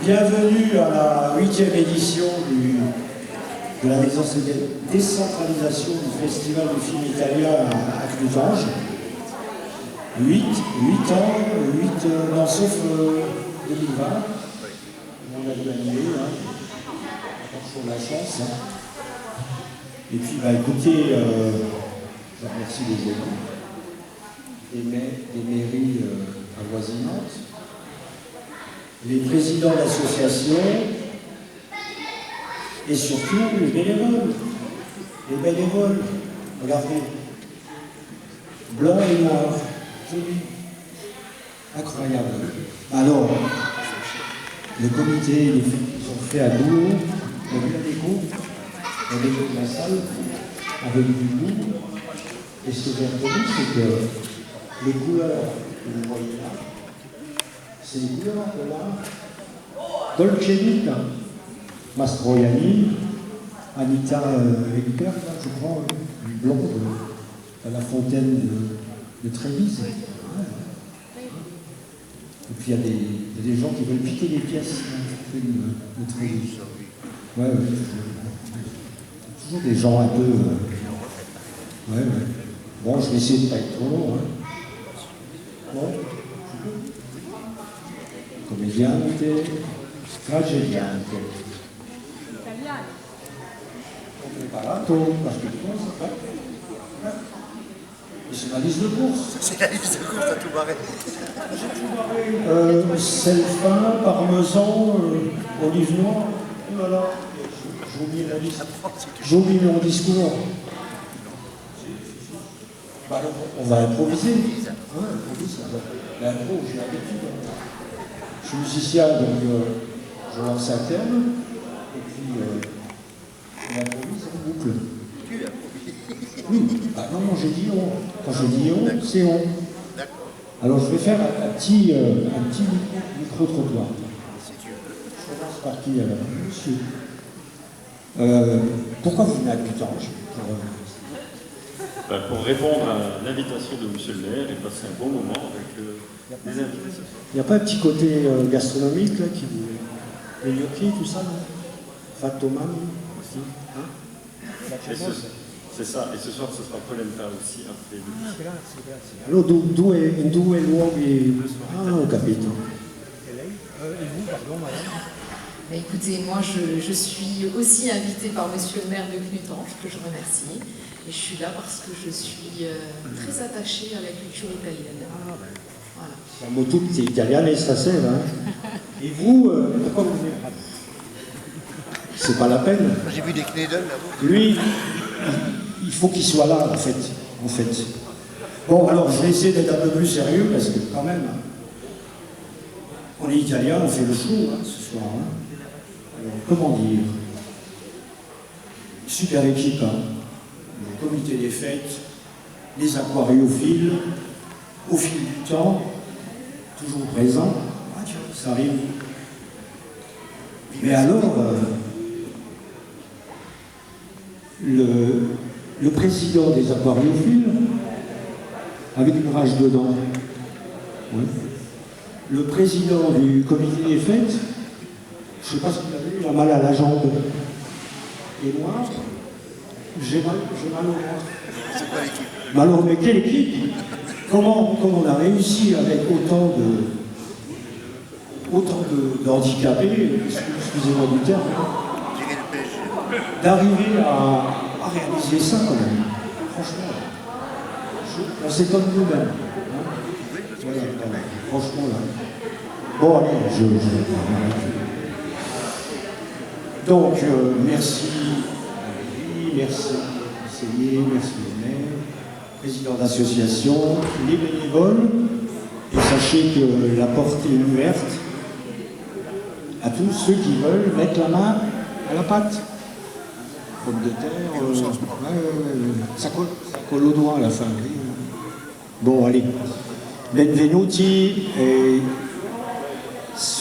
Bienvenue à la 8e édition de la décentralisation du Festival du film italien à Clusange. 8 ans, non, sauf 2020. On a dû annuler, toujours la chance. Et puis, écoutez, je remercie les élus, des mairies avoisinantes, les présidents d'associations et surtout les bénévoles. Les bénévoles, regardez, blanc et noir, joli, incroyable. Alors, le comité, ils ont fait à boulot, on a vu la déco de la salle, avec du goût. Et ce que j'ai retenu, c'est que les couleurs que vous voyez là, c'est les couleurs de la Dolce Vita, Mastroianni, Anita Ekberg, je crois, du blanc à la fontaine de Trévise. Et puis il y a des gens qui veulent piquer les pièces de Trévise. Ouais. Toujours des gens un peu. Ouais. Bon, je vais essayer de ne pas être trop long. Bon. Commediante, tragediante. Preparato, parce que tu penses, c'est la liste de courses. C'est la liste de courses, t'as tout barré. Sel fin, parmesan, olive noire. Voilà. J'ai oublié la liste. J'ai oublié mon discours. Alors, on va improviser. Ouais, improvise. L'impro, j'ai l'habitude. Je suis musicien, donc je lance un thème, et puis on improvise en boucle. Tu improvises. Oui, non, j'ai dit on. Quand je dis on, c'est on. D'accord. Alors je vais faire un petit micro-trottoir. Si tu veux. Je commence par qui alors? Monsieur. Pourquoi vous venez à Clusange pour répondre à l'invitation de M. le maire et passer un bon moment avec les invités. Il n'y a pas un petit côté gastronomique là, qui vous. Les gnocchis, tout ça, non? Fattomani aussi. C'est ça, et ce soir ce sera polenta aussi après le grazie. Allora in due luoghi. Ah, ho capito. Et vous, pardon, madame? Écoutez, moi je suis aussi invitée par Monsieur le maire de Clusange, que je remercie. Et je suis là parce que je suis très attachée à la culture italienne. Voilà. Siamo tutti italiani stasera. Et vous, pourquoi vous venez? C'est pas la peine. J'ai vu des Knedel là-bas. Lui, il faut qu'il soit là, en fait. Bon, alors, je vais essayer d'être un peu plus sérieux, parce que quand même, on est italien, on fait le show, ce soir. Alors, comment dire? Super équipe, le comité des fêtes, les aquariophiles, au fil du temps, toujours présents. Ah, tiens, ça arrive. Mais alors, le président des aquariophiles, avec une rage dedans, oui. Le président du comité des fêtes, je ne sais pas ce qu'il a vu, il a mal à la jambe. Et moi, j'ai mal au bras. C'est quoi l'équipe? Mais alors, mais quelle équipe? Comment on a réussi avec autant de handicapés, excusez-moi du terme, Gérer le PSG. d'arriver à réaliser ça quand même. Franchement, on s'étonne nous-mêmes. Voilà, franchement là. Bon allez, je vais m'arrêter. Donc merci merci conseiller, merci le maire, président d'association, les bénévoles, et sachez que la porte est ouverte à tous ceux qui veulent mettre la main à la pâte. Pomme de terre, ça colle au doigt à la fin. Bon, allez. Benvenuti, et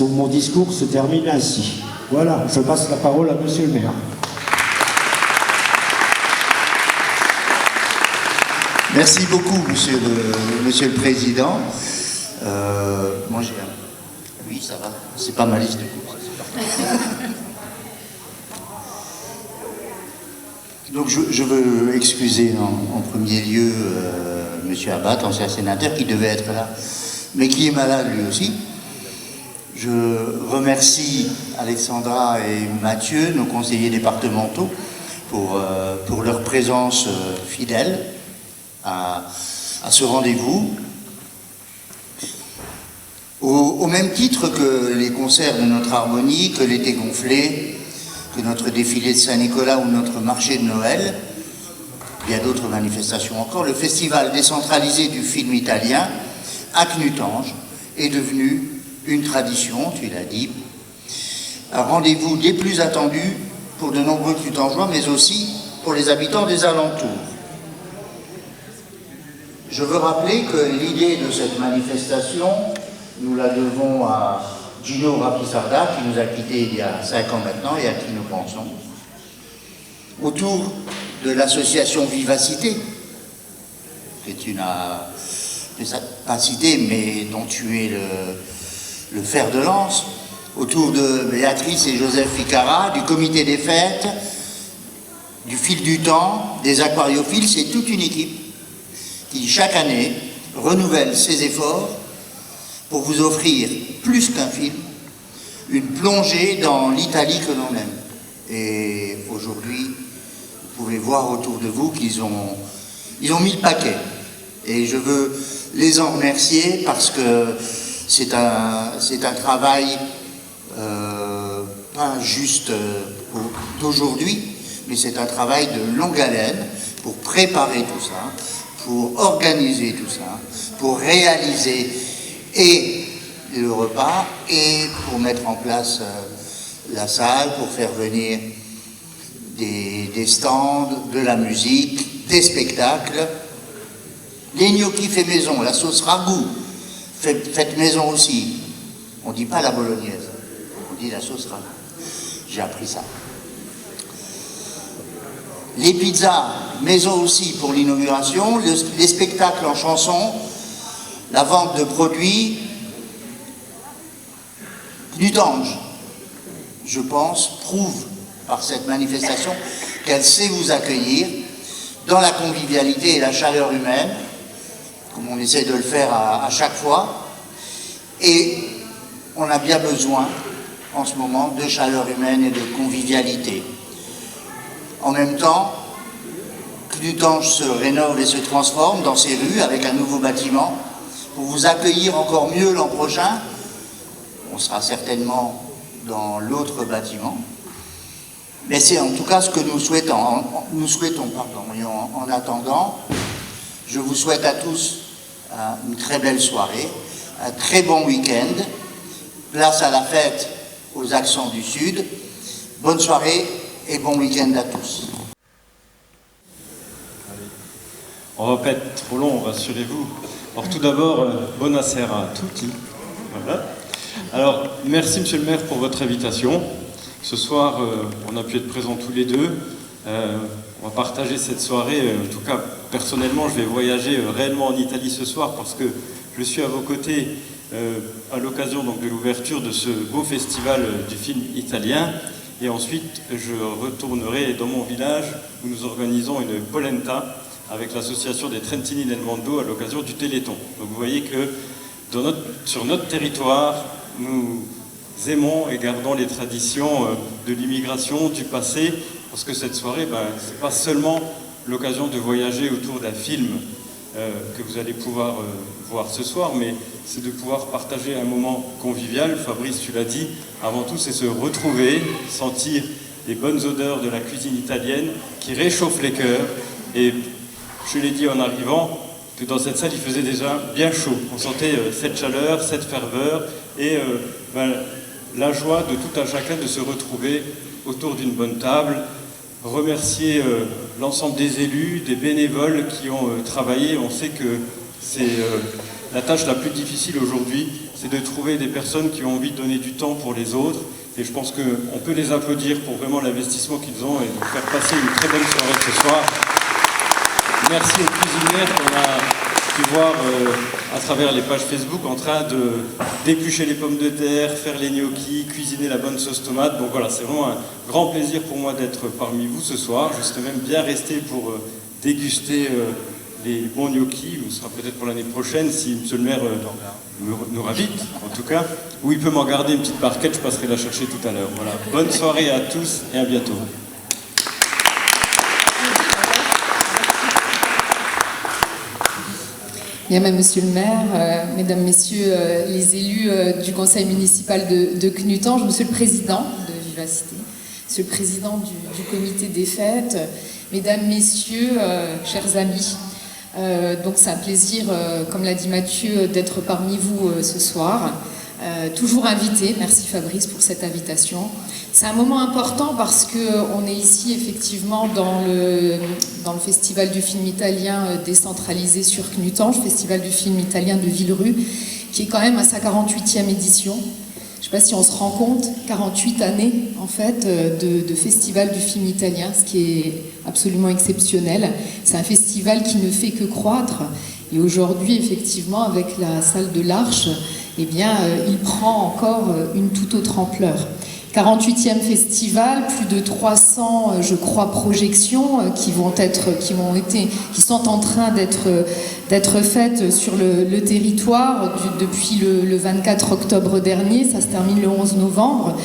mon discours se termine ainsi. Voilà, je passe la parole à Monsieur le maire. Merci beaucoup, monsieur le Président. Moi, oui, ça va. C'est pas ma liste de courses. Donc je veux excuser en premier lieu M. Abad, ancien sénateur, qui devait être là, mais qui est malade lui aussi. Je remercie Alexandra et Mathieu, nos conseillers départementaux, pour leur présence fidèle à ce rendez-vous. Au même titre que les concerts de notre harmonie, que l'été gonflé, que notre défilé de Saint-Nicolas ou notre marché de Noël, il y a d'autres manifestations encore, le festival décentralisé du film italien à Knutange est devenu une tradition, tu l'as dit, un rendez-vous des plus attendus pour de nombreux Knutangeois, mais aussi pour les habitants des alentours. Je veux rappeler que l'idée de cette manifestation, nous la devons à Gino Rapisarda, qui nous a quittés il y a 5 ans maintenant et à qui nous pensons, autour de l'association Vivacité, que tu n'as pas cité, mais dont tu es le fer de lance, autour de Béatrice et Joseph Ficara, du comité des fêtes, du fil du temps, des aquariophiles. C'est toute une équipe qui, chaque année, renouvelle ses efforts pour vous offrir, plus qu'un film, une plongée dans l'Italie que l'on aime. Et aujourd'hui, vous pouvez voir autour de vous qu'ils ont mis le paquet. Et je veux les en remercier parce que c'est un travail pas juste d'aujourd'hui, mais c'est un travail de longue haleine pour préparer tout ça, pour organiser tout ça, pour réaliser et le repas et pour mettre en place la salle, pour faire venir des stands, de la musique, des spectacles. Les gnocchis faits maison, la sauce ragoût faite maison aussi. On ne dit pas la bolognaise, on dit la sauce ragoût. J'ai appris ça. Les pizzas maison aussi pour l'inauguration, les spectacles en chanson, la vente de produits. Knutange, je pense, prouve par cette manifestation qu'elle sait vous accueillir dans la convivialité et la chaleur humaine, comme on essaie de le faire à chaque fois. Et on a bien besoin, en ce moment, de chaleur humaine et de convivialité. En même temps, Knutange se rénove et se transforme dans ses rues avec un nouveau bâtiment pour vous accueillir encore mieux l'an prochain. On sera certainement dans l'autre bâtiment. Mais c'est en tout cas ce que nous souhaitons. Et en attendant, je vous souhaite à tous une très belle soirée, un très bon week-end. Place à la fête aux accents du Sud. Bonne soirée et bon week-end à tous. On va pas être trop long, rassurez-vous. Alors tout d'abord, buonasera a tutti. Voilà. Alors, merci Monsieur le maire pour votre invitation. Ce soir, on a pu être présents tous les deux. On va partager cette soirée. En tout cas, personnellement, je vais voyager réellement en Italie ce soir parce que je suis à vos côtés à l'occasion donc de l'ouverture de ce beau festival du film italien. Et ensuite, je retournerai dans mon village où nous organisons une polenta avec l'association des Trentini del Mondo à l'occasion du Téléthon. Donc vous voyez que sur notre territoire, nous aimons et gardons les traditions de l'immigration, du passé, parce que cette soirée, ce n'est pas seulement l'occasion de voyager autour d'un film que vous allez pouvoir voir ce soir, mais c'est de pouvoir partager un moment convivial. Fabrice, tu l'as dit, avant tout, c'est se retrouver, sentir les bonnes odeurs de la cuisine italienne qui réchauffent les cœurs. Et je l'ai dit en arrivant, que dans cette salle, il faisait déjà bien chaud. On sentait cette chaleur, cette ferveur et la joie de tout un chacun de se retrouver autour d'une bonne table. Remercier l'ensemble des élus, des bénévoles qui ont travaillé. On sait que c'est la tâche la plus difficile aujourd'hui, c'est de trouver des personnes qui ont envie de donner du temps pour les autres. Et je pense qu'on peut les applaudir pour vraiment l'investissement qu'ils ont et de faire passer une très bonne soirée ce soir. Merci aux cuisinières qu'on a pu voir à travers les pages Facebook en train de d'éplucher les pommes de terre, faire les gnocchis, cuisiner la bonne sauce tomate. Donc voilà, c'est vraiment un grand plaisir pour moi d'être parmi vous ce soir. Je serai même bien resté pour déguster les bons gnocchis, ou ce sera peut-être pour l'année prochaine si monsieur le maire nous ravite, en tout cas. Ou il peut m'en garder une petite barquette, je passerai la chercher tout à l'heure. Voilà. Bonne soirée à tous et à bientôt. Bien, monsieur le maire, mesdames, messieurs les élus du conseil municipal de Knutange, monsieur le président de Vivacité, monsieur le président du comité des fêtes, mesdames, messieurs, chers amis. Donc c'est un plaisir, comme l'a dit Mathieu, d'être parmi vous ce soir. Toujours invité, merci Fabrice pour cette invitation. C'est un moment important parce qu'on est ici effectivement dans le Festival du film italien décentralisé sur Knutange, Festival du film italien de Villerue, qui est quand même à sa 48e édition. Je ne sais pas si on se rend compte, 48 années en fait de Festival du film italien, ce qui est absolument exceptionnel. C'est un festival qui ne fait que croître et aujourd'hui effectivement avec la salle de l'Arche, eh bien, il prend encore une toute autre ampleur. 48e festival, plus de 300, je crois, projections qui sont en train d'être faites sur le territoire depuis le 24 octobre dernier. Ça se termine le 11 novembre.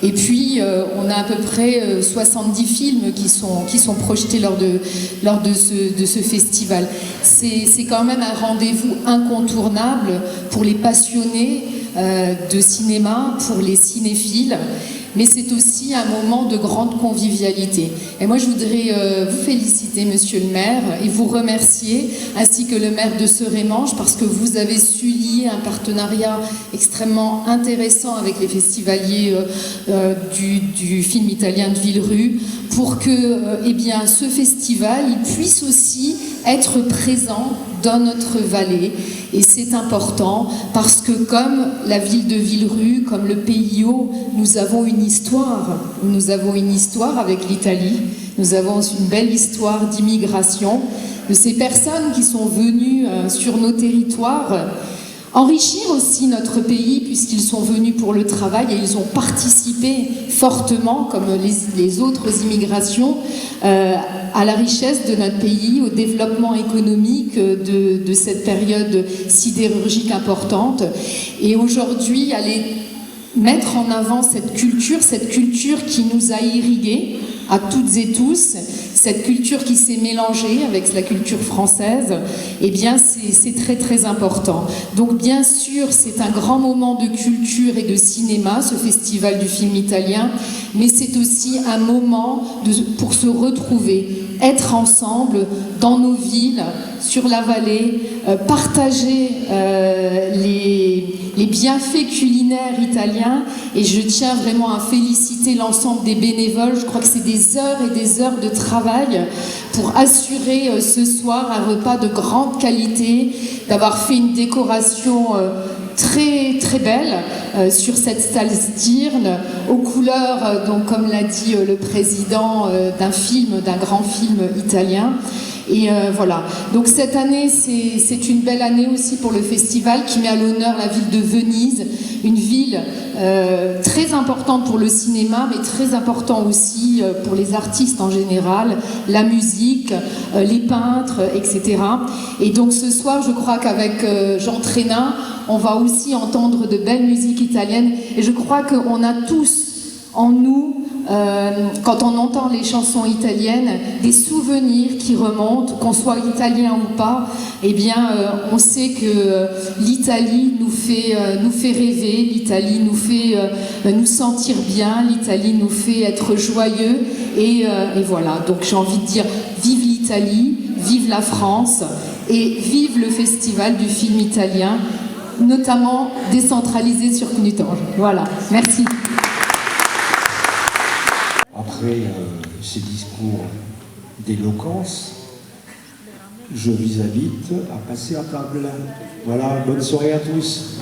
Et puis, on a à peu près 70 films qui sont projetés lors de ce festival. C'est quand même un rendez-vous incontournable pour les passionnés de cinéma, pour les cinéphiles, mais c'est aussi un moment de grande convivialité. Et moi, je voudrais vous féliciter, monsieur le maire, et vous remercier, ainsi que le maire de Serémange, parce que vous avez su lier un partenariat extrêmement intéressant avec les festivaliers du film italien de Villerue, pour que eh bien, ce festival il puisse aussi être présent dans notre vallée. Et c'est important parce que comme la ville de Villerue, comme le PIO, nous avons une histoire. Nous avons une histoire avec l'Italie. Nous avons une belle histoire d'immigration, de ces personnes qui sont venues sur nos territoires, enrichir aussi notre pays puisqu'ils sont venus pour le travail et ils ont participé fortement, comme les autres immigrations, à la richesse de notre pays, au développement économique de cette période sidérurgique importante. Et aujourd'hui, aller mettre en avant cette culture qui nous a irrigués à toutes et tous, cette culture qui s'est mélangée avec la culture française, eh bien c'est très très important. Donc bien sûr, c'est un grand moment de culture et de cinéma, ce festival du film italien, mais c'est aussi un moment pour se retrouver, être ensemble dans nos villes, sur la vallée, partager les bienfaits culinaires italiens. Et je tiens vraiment à féliciter l'ensemble des bénévoles. Je crois que c'est des heures et des heures de travail pour assurer ce soir un repas de grande qualité, d'avoir fait une décoration très très belle sur cette salle Stirn, aux couleurs, donc comme l'a dit le président, d'un grand film italien. Et voilà. Donc cette année, c'est une belle année aussi pour le festival qui met à l'honneur la ville de Venise, une ville très importante pour le cinéma, mais très importante aussi pour les artistes en général, la musique, les peintres, etc. Et donc ce soir, je crois qu'avec Jean Trénin, on va aussi entendre de belles musiques italiennes. Et je crois qu'on a tous en nous, quand on entend les chansons italiennes, des souvenirs qui remontent, qu'on soit italien ou pas. Eh bien, on sait que l'Italie nous fait rêver, l'Italie nous fait nous sentir bien, l'Italie nous fait être joyeux. Et voilà, donc j'ai envie de dire vive l'Italie, vive la France et vive le festival du film italien, notamment décentralisé sur Knutange. Voilà, merci. Après ces discours d'éloquence, je vous invite à passer à table. Voilà, bonne soirée à tous.